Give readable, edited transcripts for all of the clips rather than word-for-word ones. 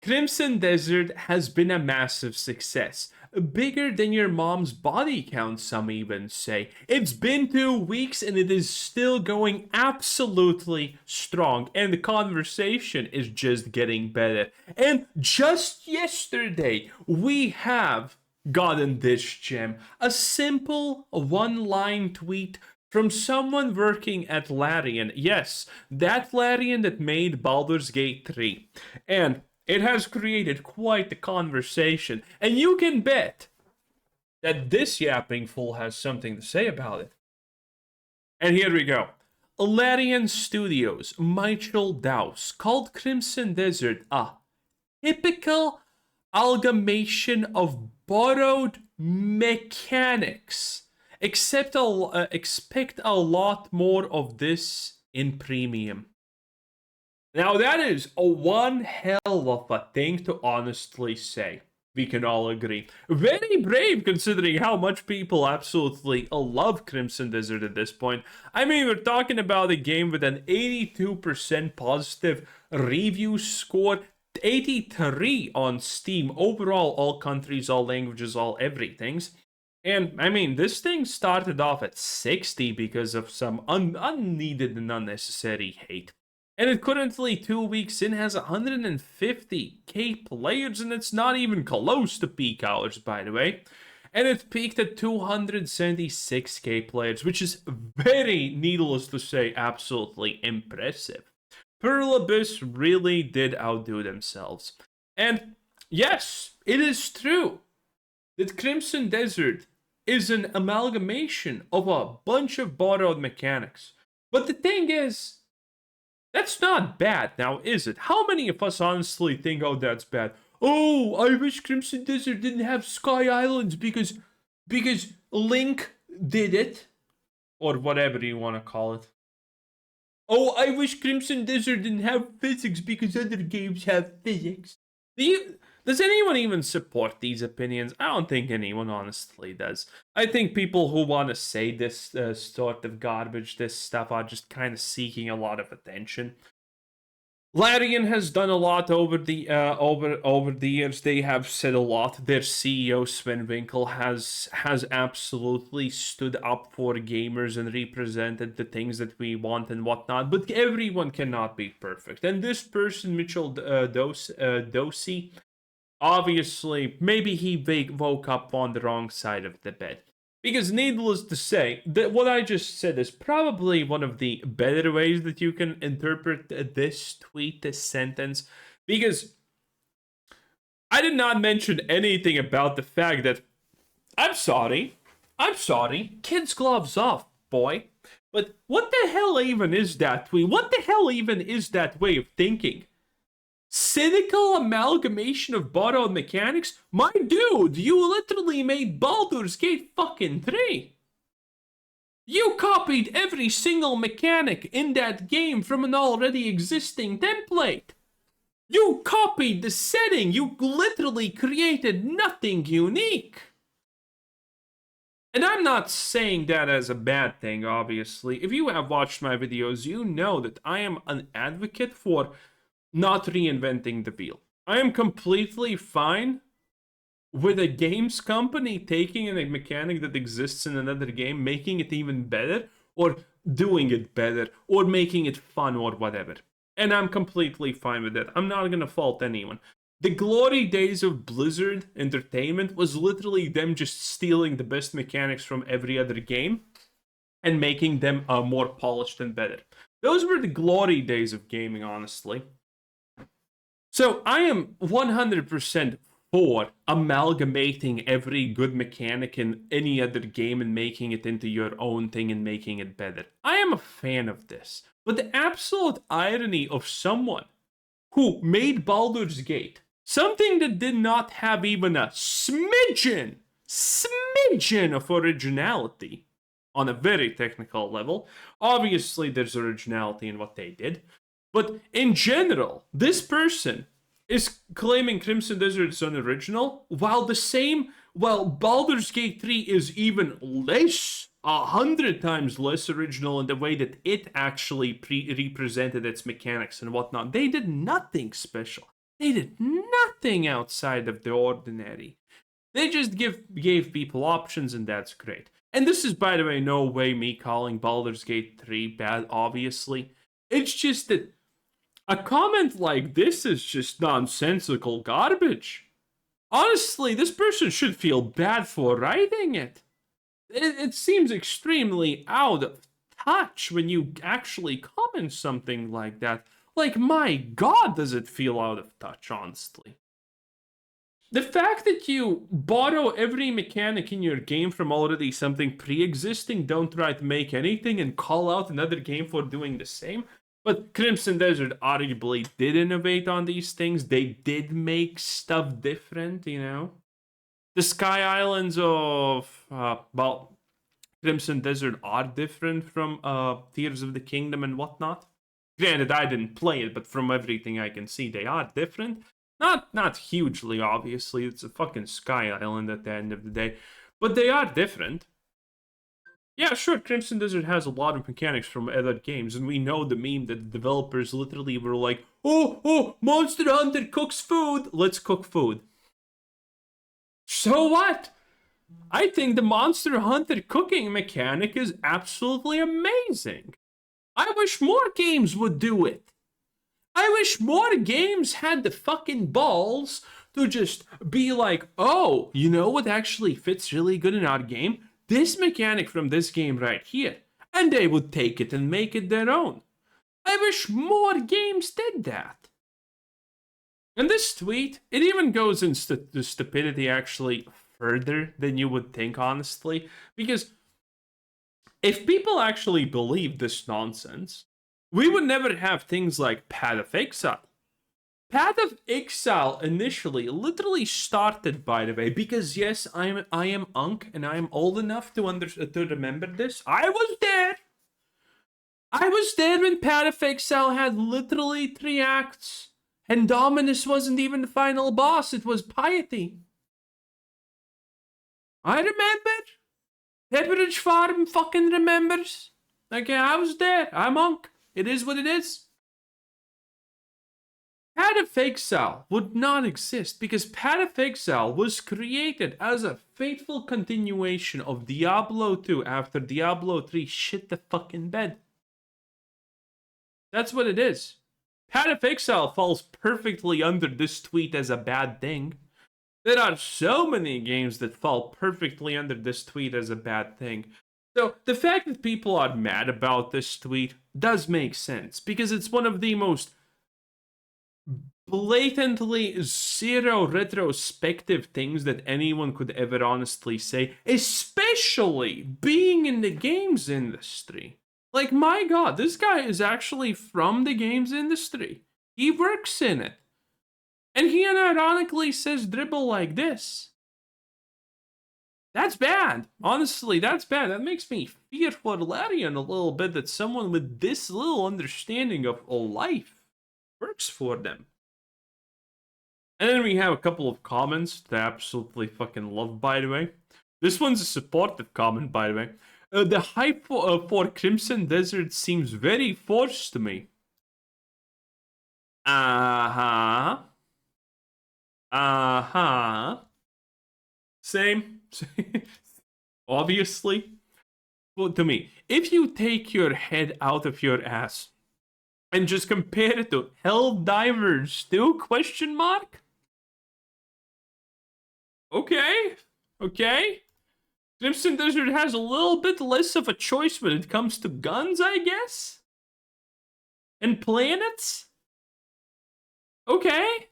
Crimson Desert has been a massive success. Bigger than your mom's body count, some even say. It's been 2 weeks and it is still going absolutely strong, and the conversation is just getting better. And just yesterday, we have gotten this gem. A simple one-line tweet from someone working at Larian. Yes, that Larian that made Baldur's Gate 3. And it has created quite the conversation, and you can bet that this yapping fool has something to say about it. And here we go. Larian Studios, Michael Dowse, called Crimson Desert a typical amalgamation of borrowed mechanics. Expect a lot more of this in premium. Now that is a one hell of a thing to honestly say. We can all agree. Very brave considering how much people absolutely love Crimson Desert at this point. I mean, we're talking about a game with an 82% positive review score, 83 on Steam, overall all countries, all languages, all everythings. And I mean, this thing started off at 60 because of some unneeded and unnecessary hate. And it currently 2 weeks in has 150k players, and it's not even close to peak hours, by the way. And it peaked at 276k players, which is very, needless to say, absolutely impressive. Pearl Abyss really did outdo themselves. And yes, it is true that Crimson Desert is an amalgamation of a bunch of borrowed mechanics. But the thing is, that's not bad now, is it? How many of us honestly think, oh, that's bad? Oh, I wish Crimson Desert didn't have Sky Islands because Link did it. Or whatever you want to call it. Oh, I wish Crimson Desert didn't have physics because other games have physics. Does anyone even support these opinions? I don't think anyone honestly does. I think people who want to say this sort of garbage, this stuff, are just kind of seeking a lot of attention. Larian has done a lot over the over the years. They have said a lot. Their CEO Sven Winkel has absolutely stood up for gamers and represented the things that we want and whatnot. But everyone cannot be perfect. And this person, Mitchell Dosey, obviously, maybe he woke up on the wrong side of the bed. Because needless to say, that what I just said is probably one of the better ways that you can interpret this tweet, this sentence. Because I did not mention anything about the fact that, I'm sorry, kids' gloves off, boy. But what the hell even is that tweet? What the hell even is that way of thinking? Cynical amalgamation of borrowed mechanics? My dude, you literally made Baldur's Gate fucking 3. You copied every single mechanic in that game from an already existing template. You copied the setting. You literally created nothing unique. And I'm not saying that as a bad thing, obviously. If you have watched my videos, you know that I am an advocate for not reinventing the wheel. I am completely fine with a games company taking a mechanic that exists in another game, making it even better, or doing it better, or making it fun, or whatever. And I'm completely fine with that. I'm not gonna fault anyone. The glory days of Blizzard Entertainment was literally them just stealing the best mechanics from every other game and making them more polished and better. Those were the glory days of gaming, honestly. So I am 100% for amalgamating every good mechanic in any other game and making it into your own thing and making it better. I am a fan of this. But the absolute irony of someone who made Baldur's Gate, something that did not have even a smidgen of originality on a very technical level. Obviously, there's originality in what they did. But in general, this person is claiming Crimson Desert is unoriginal, while Baldur's Gate 3 is even less, 100 times less original in the way that it actually represented its mechanics and whatnot. They did nothing special. They did nothing outside of the ordinary. They just gave people options, and that's great. And this is, by the way, no way me calling Baldur's Gate 3 bad, obviously. It's just that a comment like this is just nonsensical garbage. Honestly, this person should feel bad for writing it. It seems extremely out of touch when you actually comment something like that. Like, my god, does it feel out of touch, honestly. The fact that you borrow every mechanic in your game from already something pre-existing, don't try to make anything, and call out another game for doing the same. But Crimson Desert arguably did innovate on these things. They did make stuff different, you know? The Sky Islands of, Crimson Desert are different from Tears of the Kingdom and whatnot. Granted, I didn't play it, but from everything I can see, they are different. Not hugely, obviously. It's a fucking Sky Island at the end of the day. But they are different. Yeah, sure, Crimson Desert has a lot of mechanics from other games, and we know the meme that the developers literally were like, oh, Monster Hunter cooks food, let's cook food. So what? I think the Monster Hunter cooking mechanic is absolutely amazing. I wish more games would do it. I wish more games had the fucking balls to just be like, oh, you know what actually fits really good in our game? This mechanic from this game right here. And they would take it and make it their own. I wish more games did that. And this tweet, it even goes into the stupidity actually further than you would think, honestly. Because if people actually believe this nonsense, we would never have things like Path of Exile. Path of Exile initially literally started, by the way, because yes, I am Unk and I am old enough to remember this. I was there. I was there when Path of Exile had literally 3 acts, and Dominus wasn't even the final boss. It was Piety. I remember. Pepperidge Farm fucking remembers. Okay, I was there. I'm Unk. It is what it is. Path of Exile would not exist because Path of Exile was created as a faithful continuation of Diablo 2 after Diablo 3 shit the fucking bed. That's what it is. Path of Exile falls perfectly under this tweet as a bad thing. There are so many games that fall perfectly under this tweet as a bad thing. So the fact that people are mad about this tweet does make sense because it's one of the most blatantly zero retrospective things that anyone could ever honestly say, especially being in the games industry. Like, my god, this guy is actually from the games industry. He works in it. And he unironically says dribble like this. That's bad. Honestly, that's bad. That makes me fear for Larian a little bit that someone with this little understanding of life works for them. And then we have a couple of comments that I absolutely fucking love, by the way. This one's a supportive comment, by the way. The hype for Crimson Desert seems very forced to me. Uh-huh. Same. Obviously. Well, to me, if you take your head out of your ass and just compare it to Helldivers 2, question mark? Okay. Crimson Desert has a little bit less of a choice when it comes to guns, I guess? And planets? Okay.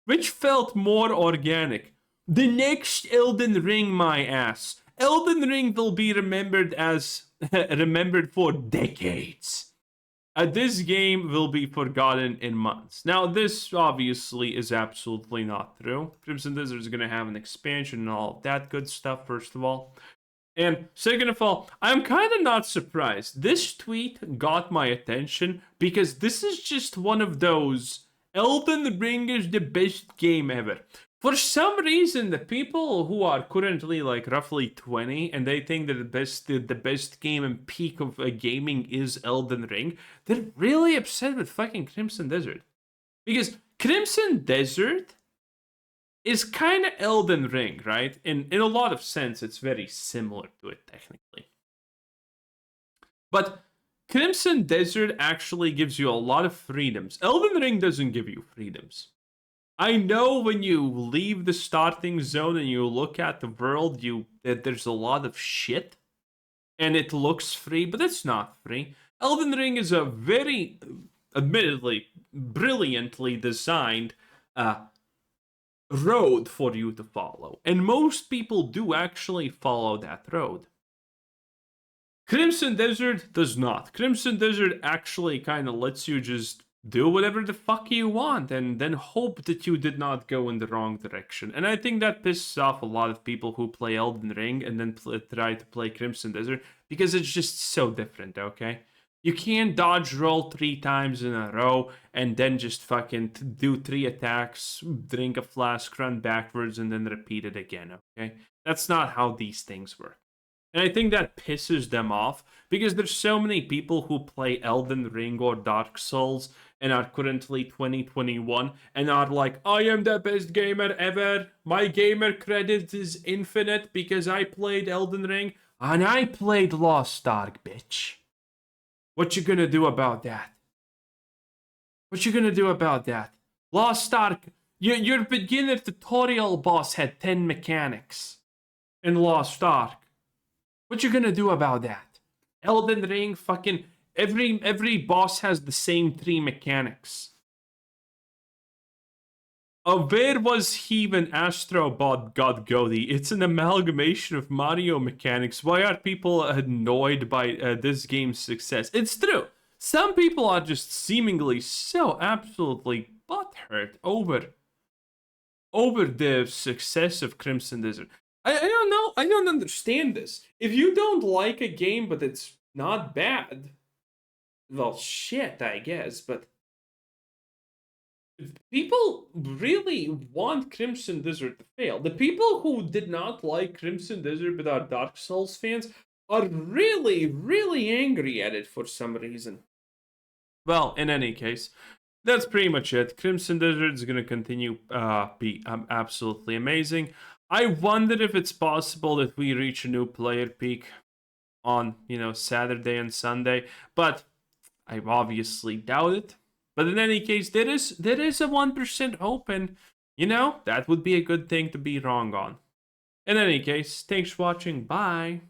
Which felt more organic? The next Elden Ring, my ass. Elden Ring will be remembered as remembered for decades. This game will be forgotten in months. Now, this obviously is absolutely not true. Crimson Desert is going to have an expansion and all of that good stuff, first of all. And second of all, I'm kind of not surprised. This tweet got my attention because this is just one of those Elden Ring is the best game ever. For some reason, the people who are currently like roughly 20 and they think that the best game and peak of gaming is Elden Ring, they're really upset with fucking Crimson Desert. Because Crimson Desert is kind of Elden Ring, right? In a lot of sense, it's very similar to it technically. But Crimson Desert actually gives you a lot of freedoms. Elden Ring doesn't give you freedoms. I know when you leave the starting zone and you look at the world, that there's a lot of shit, and it looks free, but it's not free. Elden Ring is a very, admittedly, brilliantly designed road for you to follow, and most people do actually follow that road. Crimson Desert does not. Crimson Desert actually kind of lets you just do whatever the fuck you want and then hope that you did not go in the wrong direction. And I think that pisses off a lot of people who play Elden Ring and then try to play Crimson Desert because it's just so different, okay? You can't dodge roll 3 times in a row and then just fucking do 3 attacks, drink a flask, run backwards, and then repeat it again, okay? That's not how these things work. And I think that pisses them off because there's so many people who play Elden Ring or Dark Souls and are currently 2021 and are like, I am the best gamer ever. My gamer credit is infinite because I played Elden Ring and I played Lost Ark, bitch. What you gonna do about that? What you gonna do about that? Lost Ark, your beginner tutorial boss had 10 mechanics in Lost Ark. What you gonna do about that? Elden Ring, fucking every boss has the same 3 mechanics. Where was he when Astro Bot got Goaty? It's an amalgamation of Mario mechanics. Why are people annoyed by this game's success? It's true. Some people are just seemingly so absolutely butthurt over the success of Crimson Desert. I don't know. I don't understand this. If you don't like a game, but it's not bad, well, shit, I guess. But people really want Crimson Desert to fail. The people who did not like Crimson Desert but are Dark Souls fans are really, really angry at it for some reason. Well, in any case, that's pretty much it. Crimson Desert is going to continue be absolutely amazing. I wonder if it's possible that we reach a new player peak on, Saturday and Sunday, but I obviously doubt it. But in any case, there is a 1% hope, and that would be a good thing to be wrong on. In any case, thanks for watching. Bye.